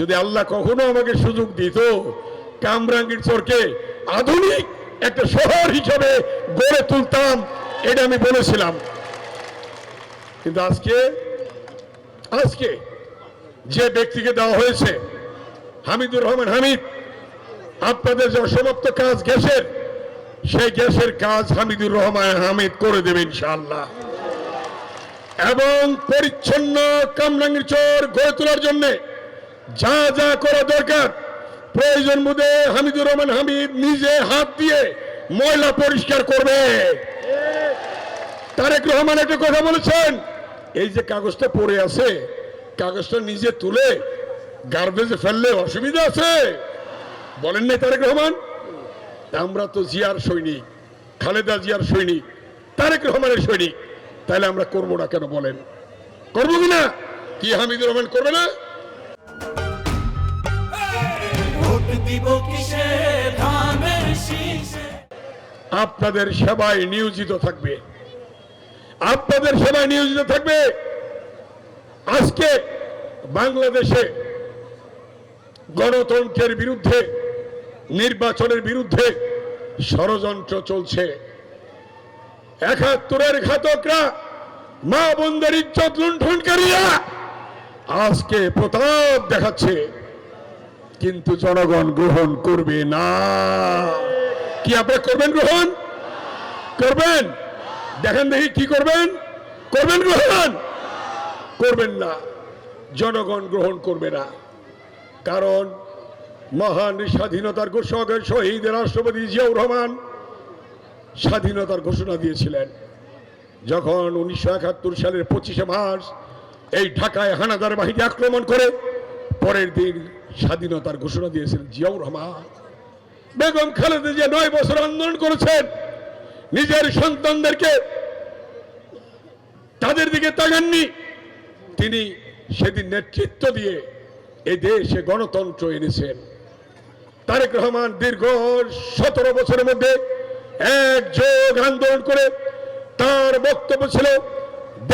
যদি আল্লাহ কখনো আমাকে সুযোগ দিত কামরাঙ্গীর চরকে আধুনিক একটা শহর হিসেবে গড়ে তুলতাম, এটা আমি বলেছিলাম। কিন্তু আজকে যে ব্যক্তিকে দেওয়া হয়েছে হামিদুর রহমান হামিদ, আপনাদের যে অসমাপ্ত কাজ গ্যাসের, সেই গ্যাসের কাজ হামিদুর রহমান হামিদ করে দেবে ইনশাআল্লাহ। এবং পরিচ্ছন্ন কামরাঙ্গীর চর গড়ে তোলার জন্য যা যা করা দরকার, প্রয়োজন বোধে হামিদুর রহমান হামিদ নিজে হাত দিয়ে ময়লা পরিষ্কার করবে। তারেক রহমান একটা কথা বলেছেন, এই যে কাগজটা পড়ে আছে, কাগজটা নিজে তুলে গার্বেজে ফেললে অসুবিধা আছে? বলেন নাই তারেক রহমান? আমরা তো জিয়ার সৈনিক, খালেদা জিয়ার সৈনিক, তারেক রহমানের সৈনিক, তাহলে আমরা করবো না কেন? বলেন, করবো কিনা? কি হামিদুর রহমান করবে না? আপনাদের সেবায় নিয়োজিত থাকবে, আপনাদের সেবায় নিয়োজিত থাকবে। আজকে বাংলাদেশে গণতন্ত্রের বিরুদ্ধে, নির্বাচনের বিরুদ্ধে ষড়যন্ত্র চলছে। ৭১-এর ঘাতকরা, মা বোনদের ইজ্জত লুণ্ঠনকারীরা আজকে প্রতাপ দেখাচ্ছে, কিন্তু জনগণ গ্রহণ করবে না। কি আপনারা করবেন? গ্রহণ করবেন? দেখেন দেখি কি করবেন? করবেন গ্রহণ? করবেন না, জনগণ গ্রহণ করবে না। কারণ মহান স্বাধীনতার ঘোষক শহীদ রাষ্ট্রপতি জিয়াউর রহমান স্বাধীনতার ঘোষণা দিয়েছিলেন। যখন ১৯৭১ সালের ২৫শে মার্চ এই ঢাকায় হানাদার বাহিনী আক্রমণ করে, পরের দিন স্বাধীনতার ঘোষণা দিয়েছিলেন জিয়াউর রহমান। বেগম খালেদা জিয়া ৯ বছর আন্দোলন করেছেন, নিজের সন্তানদেরকে তাদের দিকে তাকাননি। তিনি সেদিন নেতৃত্ব দিয়ে এই দেশে গণতন্ত্র এনেছেন। তারেক রহমান দীর্ঘ ১৭ বছরের মধ্যে একযোগ আন্দোলন করে তার বক্তব্য ছিল,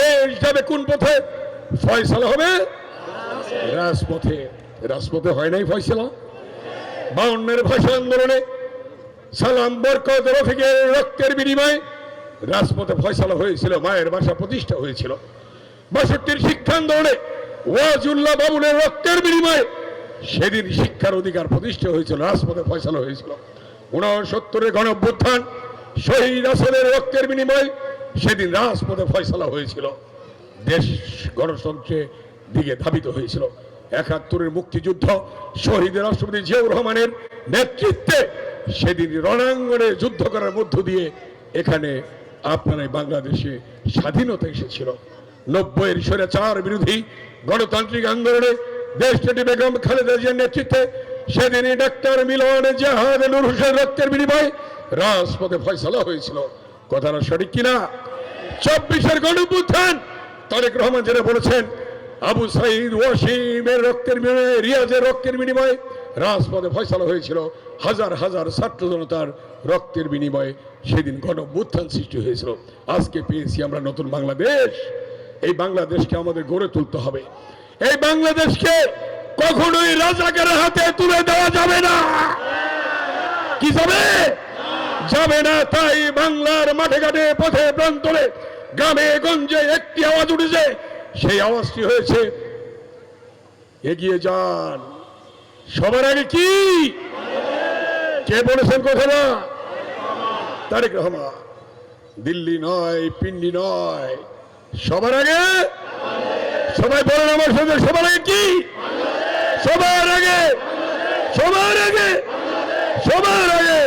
দেশ যাবে কোন পথে? ফয়সালা হবে রাজপথে। রাজপথে হয় নাই ফয়সালা। ৫২-এর ভাষা আন্দোলনে সালাম বরকত রফিকের রক্তের বিনিময়ে রাজপথে ফয়সালা হয়েছিল, মায়ের ভাষা প্রতিষ্ঠা হয়েছিল। ৬২-র শিক্ষা আন্দোলনে ওয়াজুল্লাহ বাবুলের রক্তের বিনিময়ে সেদিন শিক্ষার অধিকার প্রতিষ্ঠা হয়েছিল, রাজপথে ফয়সালা হয়েছিল। ৬৯-এর গণঅভ্যুত্থান শহীদ আসাদের রক্তের বিনিময়ে সেদিন রাজপথে ফয়সালা হয়েছিল, দেশ গণতন্ত্রের দিকে ধাবিত হয়েছিল। ৭১-এর মুক্তিযুদ্ধ শহীদ রাষ্ট্রপতি জিয়াউর রহমানের নেতৃত্বে সেদিন রণাঙ্গনে যুদ্ধ করার মধ্য দিয়ে এখানে আপনার বাংলাদেশে স্বাধীনতা এসেছিল। ৯০-এর স্বৈরাচার বিরোধী গণতান্ত্রিক আন্দোলনে দেশটি বেগম খালেদা জিয়ার নেতৃত্বে সেদিনই ডাক্তার মিলন জাহাদ নূর হোসেন রক্তের বিনিময়ে রাজপথে ফয়সালা হয়েছিল। কথাটা সঠিক কিনা? ২৪-এর গণঅভ্যুত্থান তারেক রহমান যেটা বলেছেন, আবু সাইদ ওয়াসিমের রক্তের বিনিময়ে, রিয়াজের রক্তের বিনিময়ে রাজপথে ফয়সালা হয়েছিল। হাজার হাজার ছাত্র জনতার রক্তের বিনিময়ে সেদিন গণঅভ্যুত্থান সৃষ্টি হয়েছিল। আজকে পেয়েছি আমরা নতুন বাংলাদেশ। এই বাংলাদেশকে আমাদের গড়ে তুলতে হবে। এই বাংলাদেশকে কখনোই রাজাকারের হাতে তুলে দেওয়া যাবে না। কি যাবে? যাবে না। তাই বাংলার মাঠে ঘাটে, পথে প্রান্তরে, গ্রামে গঞ্জে একটি আওয়াজ উঠেছে, সেই আওয়াজটি হয়েছে এগিয়ে যান। সবার আগে কি? কে বলেছেন কথাটা? তারেক রহমান। দিল্লি নয়, পিন্ডি নয়, সবার আগে। সবাই বলেন আমার সাথে, সবার আগে কি? সবার আগে, সবার আগে, সবার আগে।